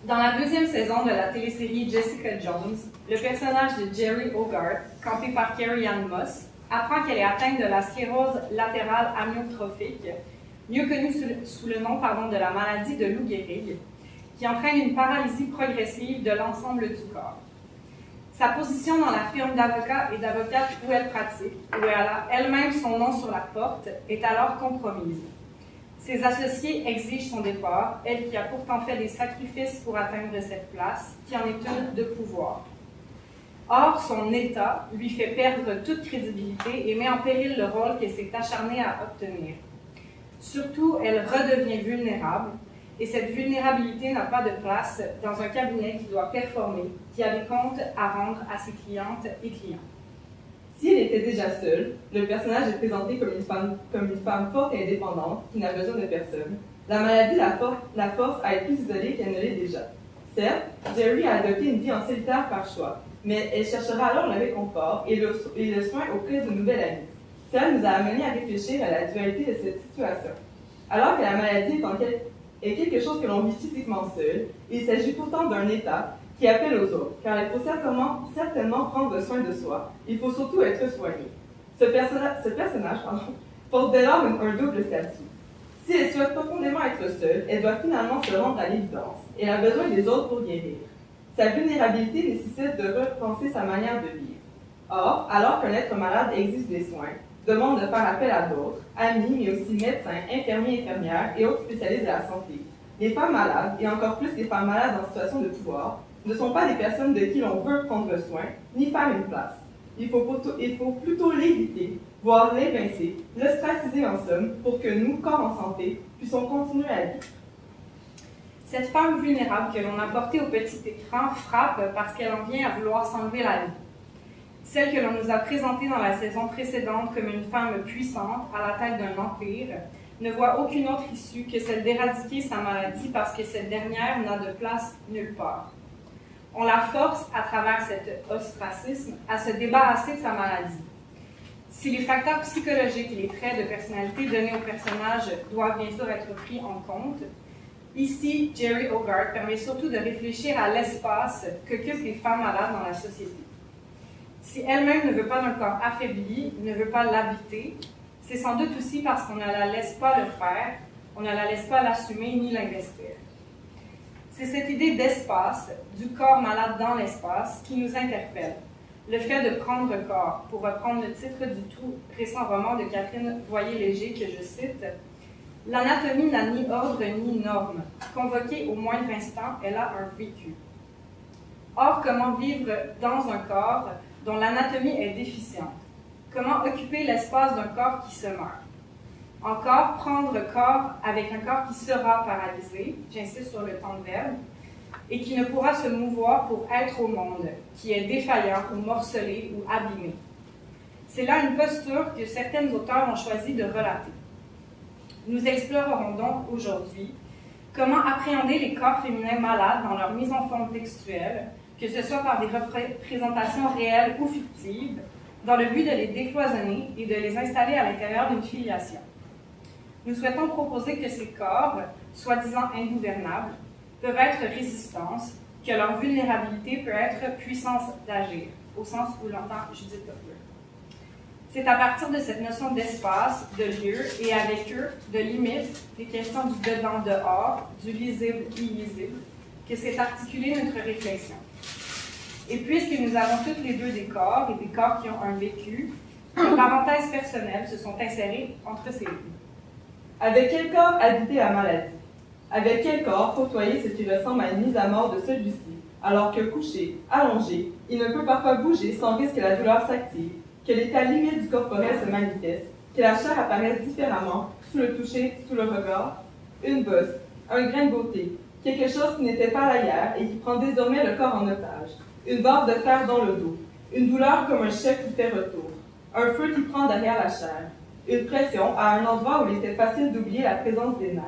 Dans la deuxième saison de la télésérie Jessica Jones, le personnage de Jerry Hogarth, campé par Carrie-Anne Moss, apprend qu'elle est atteinte de la sclérose latérale amyotrophique, mieux connue sous le nom de la maladie de Lou Gehrig, qui entraîne une paralysie progressive de l'ensemble du corps. Sa position dans la firme d'avocats et d'avocates où elle pratique, où elle a elle-même son nom sur la porte, est alors compromise. Ses associés exigent son départ, elle qui a pourtant fait des sacrifices pour atteindre cette place, qui en est une de pouvoir. Or, son état lui fait perdre toute crédibilité et met en péril le rôle qu'elle s'est acharnée à obtenir. Surtout, elle redevient vulnérable, et cette vulnérabilité n'a pas de place dans un cabinet qui doit performer, qui a des comptes à rendre à ses clientes et clients. Si elle était déjà seule, le personnage est présenté comme une femme forte et indépendante qui n'a besoin de personne. La maladie la force à être plus isolée qu'elle ne l'est déjà. Certes, Jerry a adopté une vie en solitaire par choix, mais elle cherchera alors le réconfort et le soin auprès de nouvelles amies. Cela nous a amené à réfléchir à la dualité de cette situation. Alors que la maladie est quelque chose que l'on vit physiquement seul, il s'agit pourtant d'un état qui appelle aux autres, car il faut certainement prendre soin de soi, il faut surtout être soigné. Ce personnage porte dès lors un double statut. Si elle souhaite profondément être seule, elle doit finalement se rendre à l'évidence. Elle a besoin des autres pour guérir. Sa vulnérabilité nécessite de repenser sa manière de vivre. Or, alors qu'un être malade exige des soins, demande de faire appel à d'autres, amis, mais aussi médecins, infirmiers, infirmières et autres spécialistes de la santé, les femmes malades, et encore plus les femmes malades en situation de pouvoir, ne sont pas des personnes de qui l'on veut prendre soin, ni faire une place. Il faut plutôt l'éviter, voire l'évincer, l'ostraciser en somme, pour que nous, corps en santé, puissions continuer à vivre. Cette femme vulnérable que l'on a portée au petit écran frappe parce qu'elle en vient à vouloir s'enlever la vie. Celle que l'on nous a présentée dans la saison précédente comme une femme puissante à la tête d'un empire ne voit aucune autre issue que celle d'éradiquer sa maladie parce que cette dernière n'a de place nulle part. On la force, à travers cet ostracisme, à se débarrasser de sa maladie. Si les facteurs psychologiques et les traits de personnalité donnés au personnage doivent bien sûr être pris en compte, ici, Jerry Hogarth permet surtout de réfléchir à l'espace qu'occupent les femmes malades dans la société. Si elle-même ne veut pas d'un corps affaibli, ne veut pas l'habiter, c'est sans doute aussi parce qu'on ne la laisse pas le faire, on ne la laisse pas l'assumer ni l'investir. C'est cette idée d'espace, du corps malade dans l'espace, qui nous interpelle. Le fait de prendre corps, pour reprendre le titre du tout récent roman de Catherine Voyer-Léger que je cite, « L'anatomie n'a ni ordre ni norme. Convoquée au moindre instant, elle a un vécu. » Or, comment vivre dans un corps dont l'anatomie est déficiente? Comment occuper l'espace d'un corps qui se meurt? Encore, prendre corps avec un corps qui sera paralysé, j'insiste sur le temps de verbe, et qui ne pourra se mouvoir pour être au monde, qui est défaillant ou morcelé ou abîmé. C'est là une posture que certains auteurs ont choisi de relater. Nous explorerons donc aujourd'hui comment appréhender les corps féminins malades dans leur mise en forme textuelle, que ce soit par des représentations réelles ou fictives, dans le but de les décloisonner et de les installer à l'intérieur d'une filiation. Nous souhaitons proposer que ces corps, soi-disant ingouvernables, peuvent être résistance, que leur vulnérabilité peut être puissance d'agir, au sens où l'entend Judith Butler. C'est à partir de cette notion d'espace, de lieu, et avec eux, de limites, des questions du dedans-dehors, du lisible-illisible, que s'est articulée notre réflexion. Et puisque nous avons toutes les deux des corps, et des corps qui ont un vécu, nos parenthèses personnelles se sont insérées entre ces deux. Avec quel corps habiter la maladie? Avec quel corps côtoyer ce qui ressemble à une mise à mort de celui-ci, alors que couché, allongé, il ne peut parfois bouger sans risque que la douleur s'active, que l'état limite du corporel se manifeste, que la chair apparaisse différemment, sous le toucher, sous le regard? Une bosse, un grain de beauté, quelque chose qui n'était pas là hier et qui prend désormais le corps en otage, une barre de fer dans le dos, une douleur comme un chef qui fait retour, un feu qui prend derrière la chair, une pression à un endroit où il était facile d'oublier la présence des nerfs.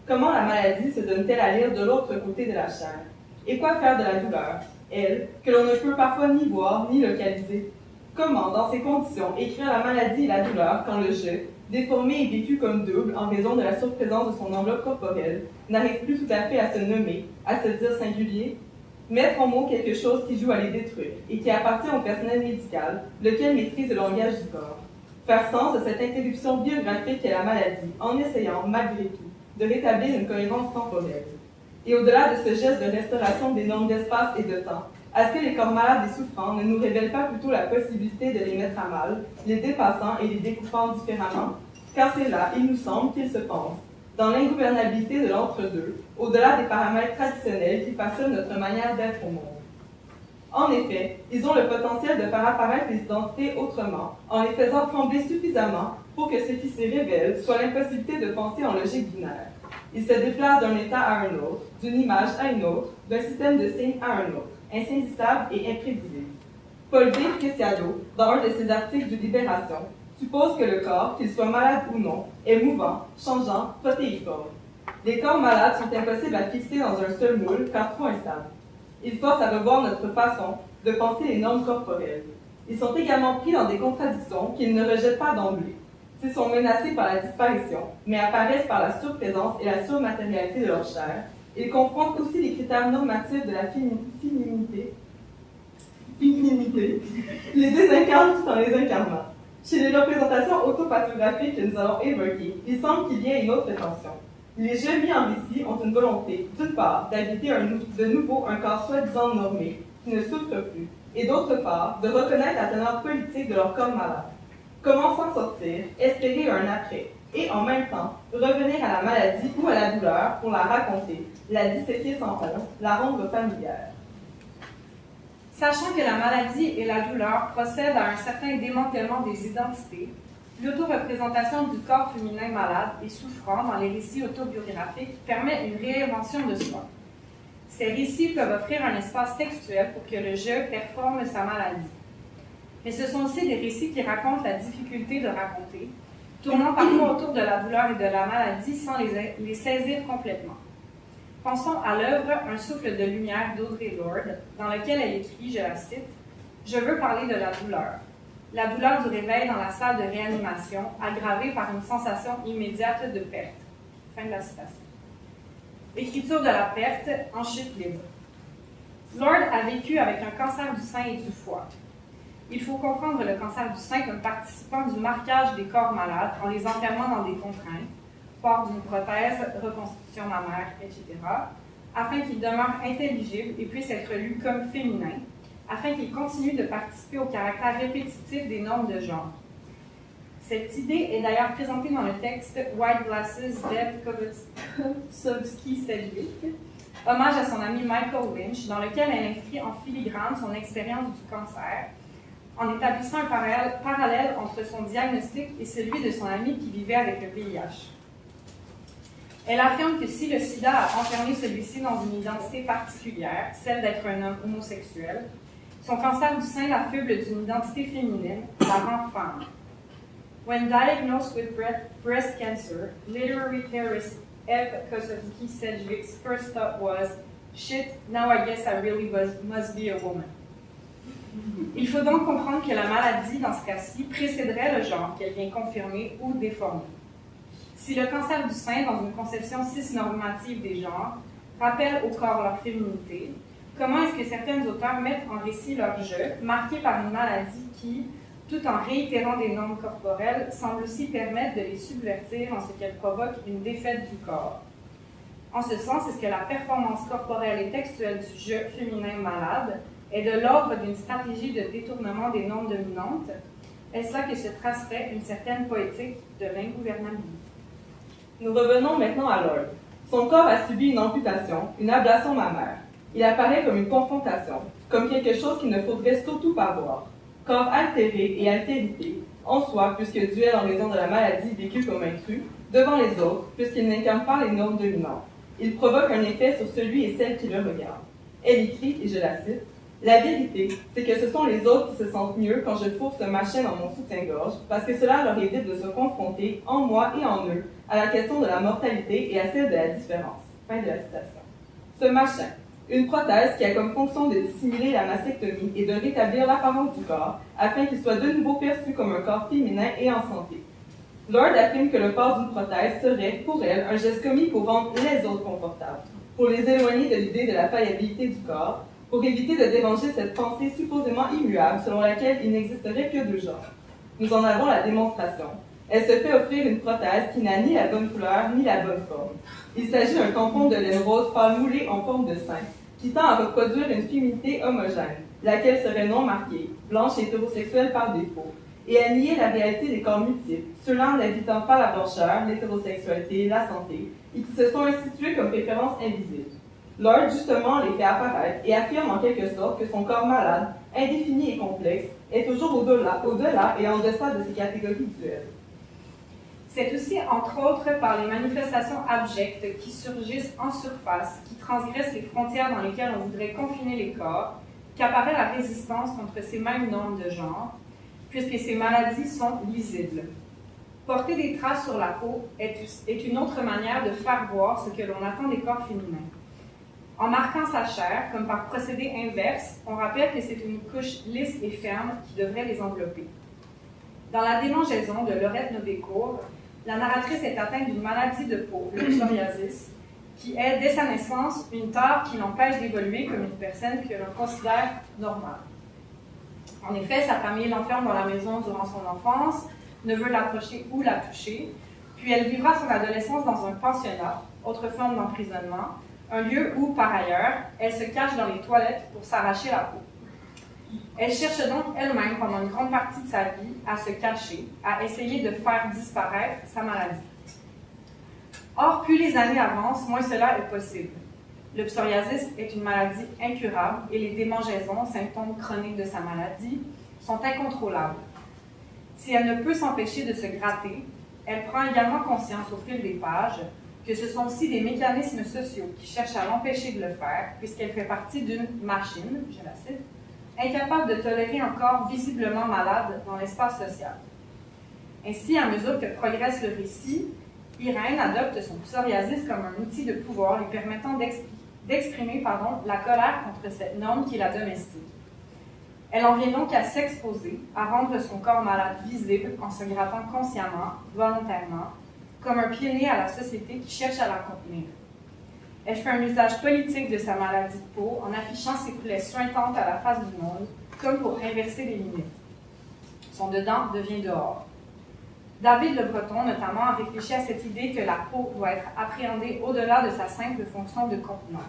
Comment la maladie se donne-t-elle à lire de l'autre côté de la chair? Et quoi faire de la douleur, elle, que l'on ne peut parfois ni voir ni localiser? Comment, dans ces conditions, écrire la maladie et la douleur quand le je déformé et vécu comme double en raison de la surprésence de son enveloppe corporelle, n'arrive plus tout à fait à se nommer, à se dire singulier, mettre en mots quelque chose qui joue à les détruire et qui appartient au personnel médical, lequel maîtrise le langage du corps. Faire sens de cette interruption biographique qu'est la maladie, en essayant, malgré tout, de rétablir une cohérence temporelle. Et au-delà de ce geste de restauration des normes d'espace et de temps, à ce que les corps malades et souffrants ne nous révèlent pas plutôt la possibilité de les mettre à mal, les dépassant et les découpant différemment, car c'est là, il nous semble, qu'ils se pensent, dans l'ingouvernabilité de l'entre-deux, au-delà des paramètres traditionnels qui façonnent notre manière d'être au monde. En effet, ils ont le potentiel de faire apparaître les identités autrement, en les faisant trembler suffisamment pour que ce qui s'y révèle soit l'impossibilité de penser en logique binaire. Ils se déplacent d'un état à un autre, d'une image à une autre, d'un système de signes à un autre, insaisissable et imprévisible. Paul D. Preciado, dans un de ses articles du Libération, suppose que le corps, qu'il soit malade ou non, est mouvant, changeant, protéiforme. Les corps malades sont impossibles à fixer dans un seul moule, car trop instables. Ils forcent à revoir notre façon de penser les normes corporelles. Ils sont également pris dans des contradictions qu'ils ne rejettent pas d'emblée. S'ils sont menacés par la disparition, mais apparaissent par la surprésence et la surmatérialité de leur chair, ils confrontent aussi les critères normatifs de la féminité, les désincarnent tout en les incarnant. Chez les représentations autopathographiques que nous allons évoquer, il semble qu'il y ait une autre tension. Les jeux mis en récit ont une volonté, d'une part, d'habiter de nouveau un corps soi-disant normé, qui ne souffre plus, et d'autre part, de reconnaître la teneur politique de leur corps malade. Comment s'en sortir, espérer un après, et en même temps, revenir à la maladie ou à la douleur pour la raconter, la disséquer sans honte, la rendre familière. Sachant que la maladie et la douleur procèdent à un certain démantèlement des identités, l'autoreprésentation du corps féminin malade et souffrant dans les récits autobiographiques permet une réinvention de soi. Ces récits peuvent offrir un espace textuel pour que le je performe sa maladie. Mais ce sont aussi des récits qui racontent la difficulté de raconter, tournant parfois autour de la douleur et de la maladie sans les saisir complètement. Pensons à l'œuvre Un souffle de lumière d'Audre Lorde, dans lequel elle écrit, je la cite, « Je veux parler de la douleur. La douleur du réveil dans la salle de réanimation, aggravée par une sensation immédiate de perte. » Fin de la citation. L'écriture de la perte en chute libre. Lorde a vécu avec un cancer du sein et du foie. Il faut comprendre le cancer du sein comme participant du marquage des corps malades en les enfermant dans des contraintes, port d'une prothèse, reconstitution mammaire, etc., afin qu'ils demeurent intelligibles et puissent être lus comme féminins, afin qu'ils continuent de participer au caractère répétitif des normes de genre. Cette idée est d'ailleurs présentée dans le texte White Glasses d'Eve Kosovsky-Sedgwick, hommage à son ami Michael Lynch, dans lequel elle inscrit en filigrane son expérience du cancer, en établissant un parallèle entre son diagnostic et celui de son ami qui vivait avec le VIH. Elle affirme que si le sida a enfermé celui-ci dans une identité particulière, celle d'être un homme homosexuel, son cancer du sein l'affuble d'une identité féminine, la rend femme. When diagnosed with breast cancer, literary theorist Eve Kosovsky-Sedgwick's first thought was, shit, now I guess I really must be a woman. Il faut donc comprendre que la maladie, dans ce cas-ci, précéderait le genre qu'elle vient confirmer ou déformer. Si le cancer du sein, dans une conception cisnormative des genres, rappelle au corps leur féminité, comment est-ce que certains auteurs mettent en récit leur jeu, marqué par une maladie qui, tout en réitérant des normes corporelles, semble aussi permettre de les subvertir en ce qu'elle provoque une défaite du corps. En ce sens, est-ce que la performance corporelle et textuelle du jeu féminin malade est de l'ordre d'une stratégie de détournement des normes dominantes? Est-ce là que se tracerait une certaine poétique de l'ingouvernabilité? Nous revenons maintenant à Lorde. Son corps a subi une amputation, une ablation mammaire. Il apparaît comme une confrontation, comme quelque chose qu'il ne faudrait surtout pas voir. Corps altéré et altérité, en soi, puisque duel en raison de la maladie vécue comme intrus, devant les autres, puisqu'il n'incarne pas les normes dominantes. Il provoque un effet sur celui et celle qui le regardent. Elle écrit, et je la cite, « La vérité, c'est que ce sont les autres qui se sentent mieux quand je fourre ce machin dans mon soutien-gorge, parce que cela leur évite de se confronter, en moi et en eux, à la question de la mortalité et à celle de la différence. » Fin de la citation. Ce machin, une prothèse qui a comme fonction de dissimuler la mastectomie et de rétablir l'apparence du corps, afin qu'il soit de nouveau perçu comme un corps féminin et en santé. Lord affirme que le port d'une prothèse serait, pour elle, un geste commis pour rendre les autres confortables, pour les éloigner de l'idée de la faillibilité du corps, pour éviter de déranger cette pensée supposément immuable selon laquelle il n'existerait que deux genres. Nous en avons la démonstration. Elle se fait offrir une prothèse qui n'a ni la bonne couleur ni la bonne forme. Il s'agit d'un tampon de laine rose pâle moulé en forme de sein, qui tend à reproduire une féminité homogène, laquelle serait non marquée, blanche et hétérosexuelle par défaut, et à nier la réalité des corps multiples, ceux-là n'habitant pas la blancheur, l'hétérosexualité, la santé, et qui se sont institués comme références invisibles. Lord, justement, les fait apparaître et affirme en quelque sorte que son corps malade, indéfini et complexe, est toujours au-delà et en deçà de ces catégories duelles. C'est aussi, entre autres, par les manifestations abjectes qui surgissent en surface, qui transgressent les frontières dans lesquelles on voudrait confiner les corps, qu'apparaît la résistance contre ces mêmes normes de genre, puisque ces maladies sont lisibles. Porter des traces sur la peau est une autre manière de faire voir ce que l'on attend des corps féminins. En marquant sa chair, comme par procédé inverse, on rappelle que c'est une couche lisse et ferme qui devrait les envelopper. Dans la démangeaison de Laurette Nobécourt, la narratrice est atteinte d'une maladie de peau, le psoriasis, qui est, dès sa naissance, une tare qui l'empêche d'évoluer comme une personne que l'on considère normale. En effet, sa famille l'enferme dans la maison durant son enfance, ne veut l'approcher ou la toucher, puis elle vivra son adolescence dans un pensionnat, autre forme d'emprisonnement, un lieu où, par ailleurs, elle se cache dans les toilettes pour s'arracher la peau. Elle cherche donc elle-même, pendant une grande partie de sa vie, à se cacher, à essayer de faire disparaître sa maladie. Or, plus les années avancent, moins cela est possible. Le psoriasis est une maladie incurable et les démangeaisons, symptômes chroniques de sa maladie, sont incontrôlables. Si elle ne peut s'empêcher de se gratter, elle prend également conscience au fil des pages que ce sont aussi des mécanismes sociaux qui cherchent à l'empêcher de le faire, puisqu'elle fait partie d'une machine, je la cite, incapable de tolérer un corps visiblement malade dans l'espace social. Ainsi, à mesure que progresse le récit, Irène adopte son psoriasis comme un outil de pouvoir lui permettant d'exprimer la colère contre cette norme qui la domestique. Elle en vient donc à s'exposer, à rendre son corps malade visible en se grattant consciemment, volontairement, comme un pionnier à la société qui cherche à la contenir. Elle fait un usage politique de sa maladie de peau en affichant ses plaies suintantes à la face du monde, comme pour inverser les limites. Son dedans devient dehors. David Le Breton, notamment, a réfléchi à cette idée que la peau doit être appréhendée au-delà de sa simple fonction de contenant.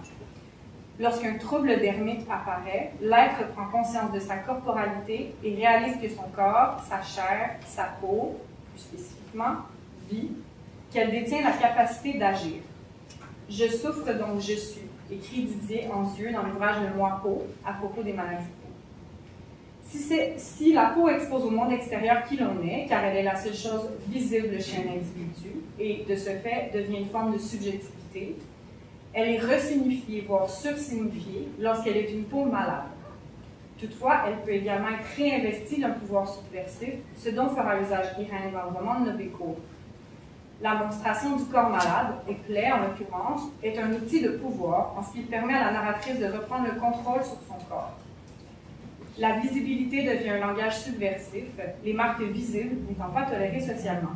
Lorsqu'un trouble dermite apparaît, l'être prend conscience de sa corporalité et réalise que son corps, sa chair, sa peau, plus spécifiquement, vit, qu'elle détient la capacité d'agir. « Je souffre donc je suis », écrit Didier Anzieux dans l'ouvrage Le Moi Peau à propos des maladies de peau. Si la peau expose au monde extérieur qui l'on est, car elle est la seule chose visible chez un individu, et de ce fait devient une forme de subjectivité, elle est resignifiée, voire sursignifiée, lorsqu'elle est une peau malade. Toutefois, elle peut également être réinvestie d'un pouvoir subversif, ce dont fera usage Irène dans le roman de Nobécourt. La monstration du corps malade, et plaie en l'occurrence, est un outil de pouvoir en ce qu'il permet à la narratrice de reprendre le contrôle sur son corps. La visibilité devient un langage subversif, les marques visibles n'étant pas tolérées socialement.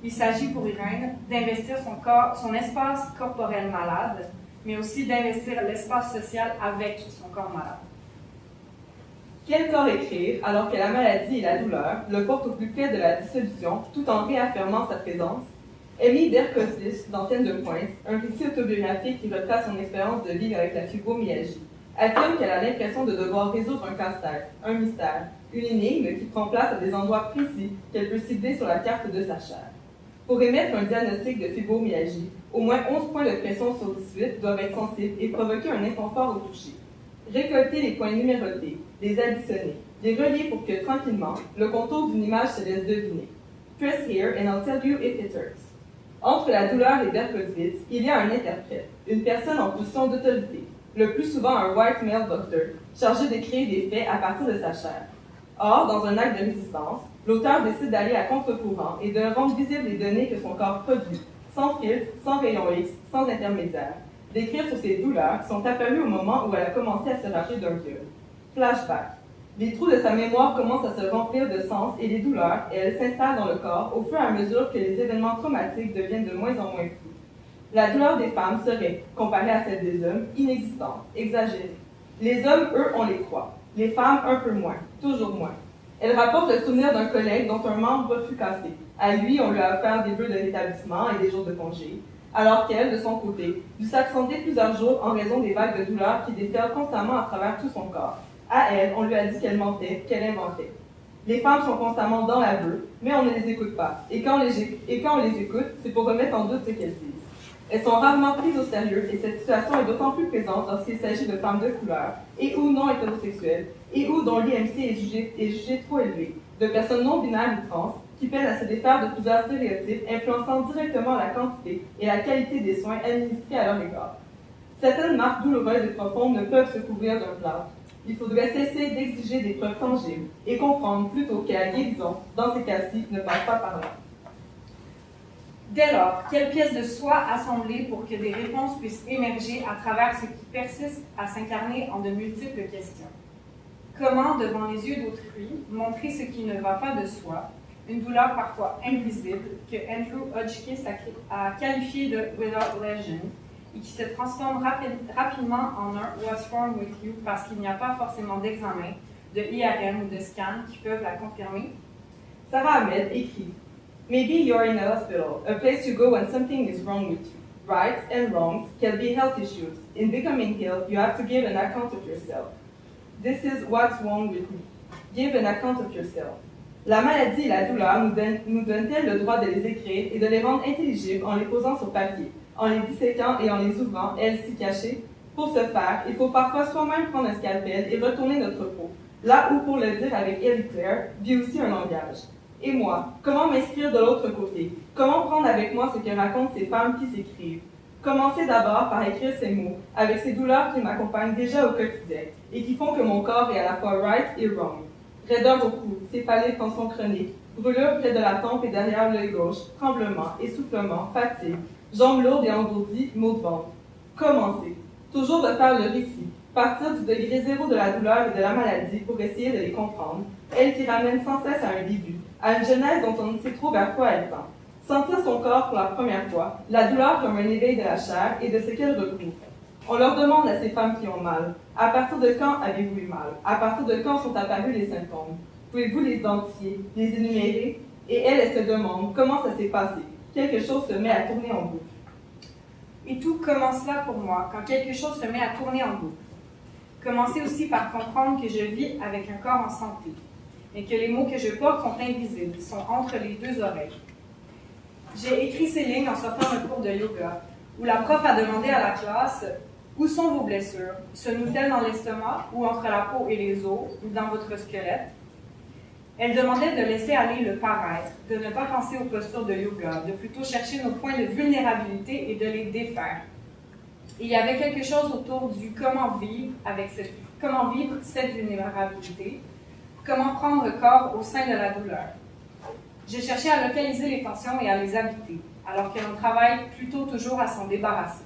Il s'agit pour Irène d'investir son espace corporel malade, mais aussi d'investir l'espace social avec son corps malade. Quel corps écrire alors que la maladie et la douleur le portent au plus près de la dissolution tout en réaffirmant sa présence? Amy Berkowitz, d'Antenne de Pointe, un récit autobiographique qui retrace son expérience de vie avec la fibromyalgie, affirme qu'elle a l'impression de devoir résoudre un casse-tête, un mystère, une énigme qui prend place à des endroits précis qu'elle peut cibler sur la carte de sa chair. Pour émettre un diagnostic de fibromyalgie, au moins 11 points de pression sur 18 doivent être sensibles et provoquer un inconfort au toucher. Récolter les points numérotés, les additionner, les relier pour que, tranquillement, le contour d'une image se laisse deviner. Press here and I'll tell you if it hurts. Entre la douleur et Berkowitz, il y a un interprète, une personne en position d'autorité, le plus souvent un white male doctor, chargé de créer des faits à partir de sa chair. Or, dans un acte de résistance, l'auteur décide d'aller à contre-courant et de rendre visibles les données que son corps produit, sans filtre, sans rayon X, sans intermédiaire, d'écrire sur ses douleurs qui sont apparues au moment où elle a commencé à se rappeler d'un viol. Flashback. Les trous de sa mémoire commencent à se remplir de sens et les douleurs, et elles s'installent dans le corps au fur et à mesure que les événements traumatiques deviennent de moins en moins flous. La douleur des femmes serait, comparée à celle des hommes, inexistante, exagérée. Les hommes, eux, on les croit. Les femmes, un peu moins, toujours moins. Elle rapporte le souvenir d'un collègue dont un membre fut cassé. À lui, on lui a offert des bœufs de rétablissement et des jours de congé, alors qu'elle, de son côté, dut s'absenter plusieurs jours en raison des vagues de douleur qui déferlent constamment à travers tout son corps. À elle, on lui a dit qu'elle mentait, qu'elle inventait. Les femmes sont constamment dans la boue, mais on ne les écoute pas. Et quand on les écoute, c'est pour remettre en doute ce qu'elles disent. Elles sont rarement prises au sérieux et cette situation est d'autant plus présente lorsqu'il s'agit de femmes de couleur et ou non hétérosexuelles et ou dont l'IMC est jugé trop élevé, de personnes non binaires ou trans qui peinent à se défaire de plusieurs stéréotypes influençant directement la quantité et la qualité des soins administrés à leur égard. Certaines marques douloureuses et profondes ne peuvent se couvrir d'un plâtre. Il faudrait cesser d'exiger des preuves tangibles et comprendre plutôt que la guérison, dans ces cas-ci, ne passe pas par là. Dès lors, quelle pièce de soi assembler pour que des réponses puissent émerger à travers ce qui persiste à s'incarner en de multiples questions? Comment, devant les yeux d'autrui, montrer ce qui ne va pas de soi, une douleur parfois invisible que Andrew Hotchkiss a qualifiée de « without legend » et qui se transforme rapidement en un « what's wrong with you » parce qu'il n'y a pas forcément d'examen, de IRM ou de scan qui peuvent la confirmer? Sarah Ahmed écrit Maybe you're in a hospital, a place you go when something is wrong with you. Rights and wrongs can be health issues. In becoming healed, you have to give an account of yourself. This is what's wrong with me. Give an account of yourself. La maladie et la douleur nous donnent-elles le droit de les écrire et de les rendre intelligibles en les posant sur papier, en les disséquant et en les ouvrant, elles si cachées? Pour ce faire, il faut parfois soi-même prendre un scalpel et retourner notre peau, là où, pour le dire avec Ellie Claire, vit aussi un langage. Et moi, comment m'inscrire de l'autre côté? Comment prendre avec moi ce que racontent ces femmes qui s'écrivent? Commencer d'abord par écrire ces mots, avec ces douleurs qui m'accompagnent déjà au quotidien, et qui font que mon corps est à la fois right et wrong. Raideur au cou, céphalée tension chronique, brûlure près de la tempe et derrière l'œil gauche, tremblement, essoufflement, fatigue, jambes lourdes et engourdies, maux de ventre. Commencer. Toujours de faire le récit, partir du degré zéro de la douleur et de la maladie pour essayer de les comprendre, elle qui ramène sans cesse à un début, à une genèse dont on ne sait trop vers quoi elle tend. Sentir son corps pour la première fois, la douleur comme un éveil de la chair et de ce qu'elle recouvre. On leur demande à ces femmes qui ont mal, à partir de quand avez-vous eu mal? À partir de quand sont apparus les symptômes? Pouvez-vous les identifier, les énumérer? Et elles se demandent comment ça s'est passé. Quelque chose se met à tourner en boucle. Et tout commence là pour moi, quand quelque chose se met à tourner en boucle. Commencez aussi par comprendre que je vis avec un corps en santé, mais que les mots que je porte sont invisibles, sont entre les deux oreilles. J'ai écrit ces lignes en sortant d'un cours de yoga, où la prof a demandé à la classe « Où sont vos blessures? Se nouent-elles dans l'estomac, ou entre la peau et les os, ou dans votre squelette? » Elle demandait de laisser aller le paraître, de ne pas penser aux postures de yoga, de plutôt chercher nos points de vulnérabilité et de les défaire. Il y avait quelque chose autour du comment vivre cette vulnérabilité, comment prendre corps au sein de la douleur. J'ai cherché à localiser les tensions et à les habiter, alors que l'on travaille plutôt toujours à s'en débarrasser.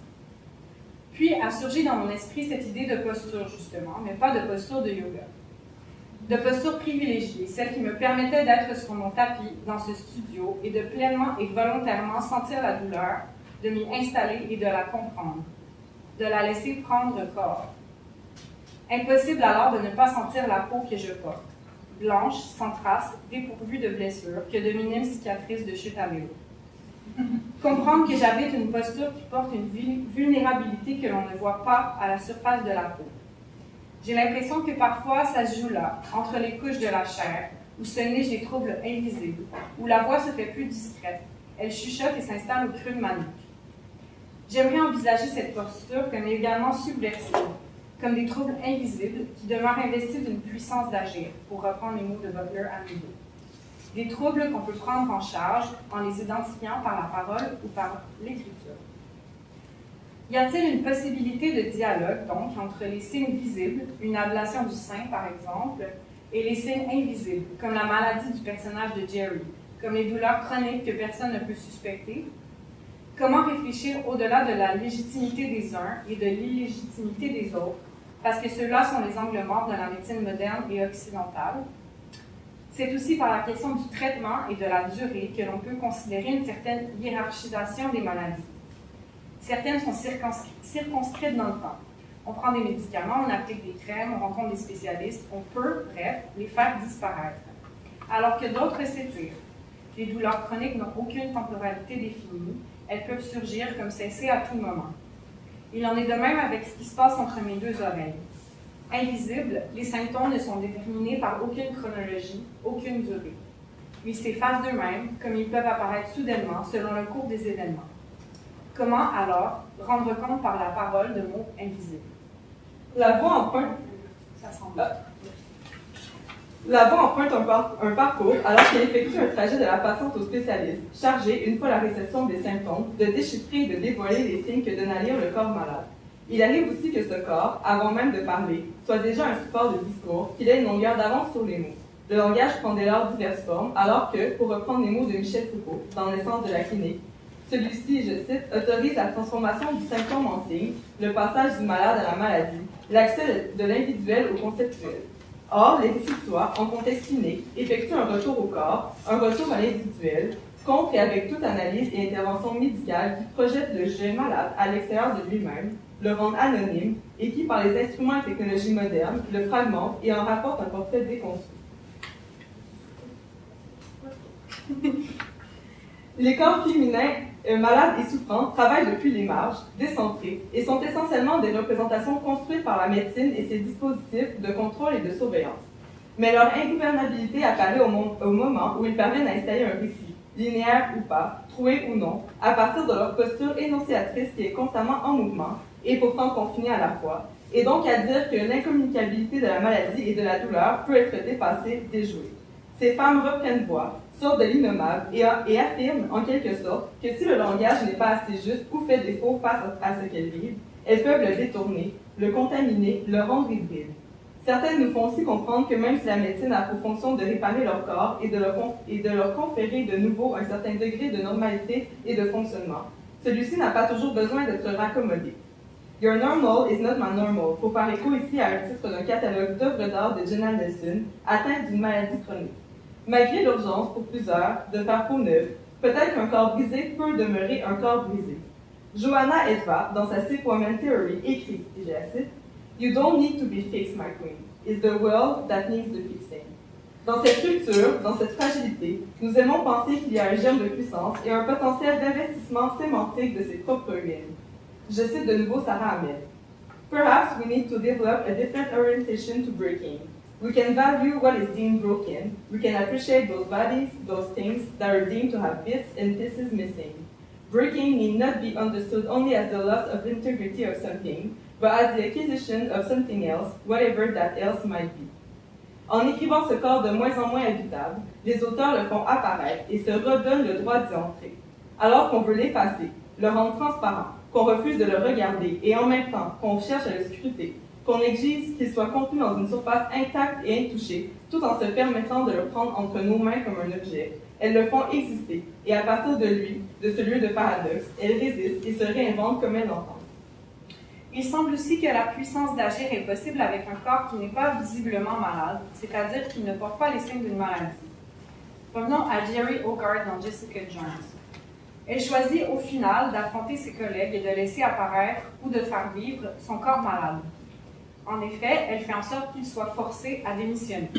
Puis a surgi dans mon esprit cette idée de posture, justement, mais pas de posture de yoga. De posture privilégiée, celle qui me permettait d'être sur mon tapis dans ce studio et de pleinement et volontairement sentir la douleur, de m'y installer et de la comprendre, de la laisser prendre corps. Impossible alors de ne pas sentir la peau que je porte, blanche, sans traces, dépourvue de blessures, que de minimes cicatrices de chute à vélo. Comprendre que j'habite une posture qui porte une vulnérabilité que l'on ne voit pas à la surface de la peau. J'ai l'impression que parfois ça se joue là, entre les couches de la chair, où se nichent des troubles invisibles, où la voix se fait plus discrète. Elle chuchote et s'installe au creux de ma nuque. J'aimerais envisager cette posture comme également subversive, comme des troubles invisibles qui demeurent investis d'une puissance d'agir, pour reprendre les mots de Butler à nouveau. Des troubles qu'on peut prendre en charge en les identifiant par la parole ou par l'écriture. Y a-t-il une possibilité de dialogue, donc, entre les signes visibles, une ablation du sein, par exemple, et les signes invisibles, comme la maladie du personnage de Jerry, comme les douleurs chroniques que personne ne peut suspecter? Comment réfléchir au-delà de la légitimité des uns et de l'illégitimité des autres, parce que ceux-là sont les angles morts de la médecine moderne et occidentale. C'est aussi par la question du traitement et de la durée que l'on peut considérer une certaine hiérarchisation des maladies. Certaines sont circonscrites dans le temps. On prend des médicaments, on applique des crèmes, on rencontre des spécialistes, on peut, bref, les faire disparaître. Alors que d'autres s'étirent. Les douleurs chroniques n'ont aucune temporalité définie, elles peuvent surgir comme cesser à tout moment. Il en est de même avec ce qui se passe entre mes deux oreilles. Invisibles, les symptômes ne sont déterminés par aucune chronologie, aucune durée. Ils s'effacent d'eux-mêmes, comme ils peuvent apparaître soudainement selon le cours des événements. Comment, alors, rendre compte par la parole de mots invisibles? La voix emprunte un parcours alors qu'elle effectue un trajet de la patiente au spécialiste, chargé, une fois la réception des symptômes, de déchiffrer et de dévoiler les signes que donne à lire le corps malade. Il arrive aussi que ce corps, avant même de parler, soit déjà un support de discours, qu'il ait une longueur d'avance sur les mots. Le langage prend dès lors diverses formes, alors que, pour reprendre les mots de Michel Foucault, dans l'essence de la clinique, celui-ci, je cite, autorise la transformation du symptôme en signe, le passage du malade à la maladie, l'accès de l'individuel au conceptuel. Or, les récits de soi, en contexte clinique, effectuent un retour au corps, un retour à l'individuel, contre et avec toute analyse et intervention médicale qui projette le sujet malade à l'extérieur de lui-même, le rendre anonyme et qui, par les instruments et technologies modernes, le fragmente et en rapporte un portrait déconstruit. Les corps féminins malades et souffrants travaillent depuis les marges, décentrés, et sont essentiellement des représentations construites par la médecine et ses dispositifs de contrôle et de surveillance. Mais leur ingouvernabilité apparaît au moment où ils parviennent à installer un récit, linéaire ou pas, troué ou non, à partir de leur posture énonciatrice qui est constamment en mouvement, et pourtant confinée à la fois, et donc à dire que l'incommunicabilité de la maladie et de la douleur peut être dépassée, déjouée. Ces femmes reprennent voix, sortent de l'innommable et affirment en quelque sorte que si le langage n'est pas assez juste ou fait défaut face à ce qu'elles vivent, elles peuvent le détourner, le contaminer, le rendre hybride. Certaines nous font aussi comprendre que même si la médecine a pour fonction de réparer leur corps et de leur conférer de nouveau un certain degré de normalité et de fonctionnement, celui-ci n'a pas toujours besoin d'être raccommodé. Your normal is not my normal, pour faire écho ici à un titre d'un catalogue d'œuvres d'art de Jenna Nelson, atteinte d'une maladie chronique. Malgré l'urgence pour plusieurs de faire peau neuve, peut-être qu'un corps brisé peut demeurer un corps brisé. Johanna Edva, dans sa Sick Woman Theory, écrit, et je la cite, You don't need to be fixed, my queen. It's the world that needs the fixing. Dans cette culture, dans cette fragilité, nous aimons penser qu'il y a un germe de puissance et un potentiel d'investissement sémantique de ses propres ruines. Je cite de nouveau Sarah Ahmed. Perhaps we need to develop a different orientation to breaking. We can value what is deemed broken. We can appreciate those bodies, those things that are deemed to have bits and pieces missing. Breaking need not be understood only as the loss of integrity of something, but as the acquisition of something else, whatever that else might be. En écrivant ce corps de moins en moins habitable, les auteurs le font apparaître et se redonnent le droit d'y entrer. Alors qu'on veut l'effacer, le rendre transparent, qu'on refuse de le regarder et en même temps qu'on cherche à le scruter, qu'on exige qu'il soit contenu dans une surface intacte et intouchée, tout en se permettant de le prendre entre nos mains comme un objet, elles le font exister, et à partir de lui, de ce lieu de paradoxe, elles résistent et se réinventent comme elles l'entendent. Il semble aussi que la puissance d'agir est possible avec un corps qui n'est pas visiblement malade, c'est-à-dire qui ne porte pas les signes d'une maladie. Revenons à Jerry Hogarth dans Jessica Jones. Elle choisit au final d'affronter ses collègues et de laisser apparaître ou de faire vivre son corps malade. En effet, elle fait en sorte qu'il soit forcé à démissionner.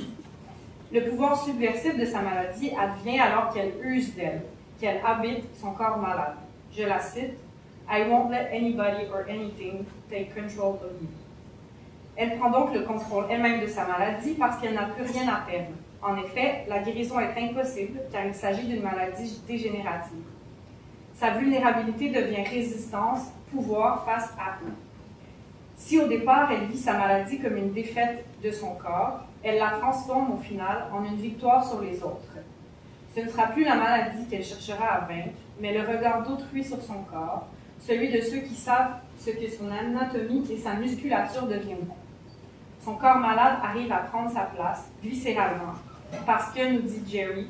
Le pouvoir subversif de sa maladie advient alors qu'elle use d'elle, qu'elle habite son corps malade. Je la cite, « I won't let anybody or anything take control of you ». Elle prend donc le contrôle elle-même de sa maladie parce qu'elle n'a plus rien à perdre. En effet, la guérison est impossible car il s'agit d'une maladie dégénérative. Sa vulnérabilité devient résistance, pouvoir face à eux. Si au départ elle vit sa maladie comme une défaite de son corps, elle la transforme au final en une victoire sur les autres. Ce ne sera plus la maladie qu'elle cherchera à vaincre, mais le regard d'autrui sur son corps, celui de ceux qui savent ce que son anatomie et sa musculature deviendront. Son corps malade arrive à prendre sa place, viscéralement, parce que, nous dit Jerry,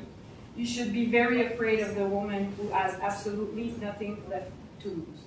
You should be very afraid of the woman who has absolutely nothing left to lose.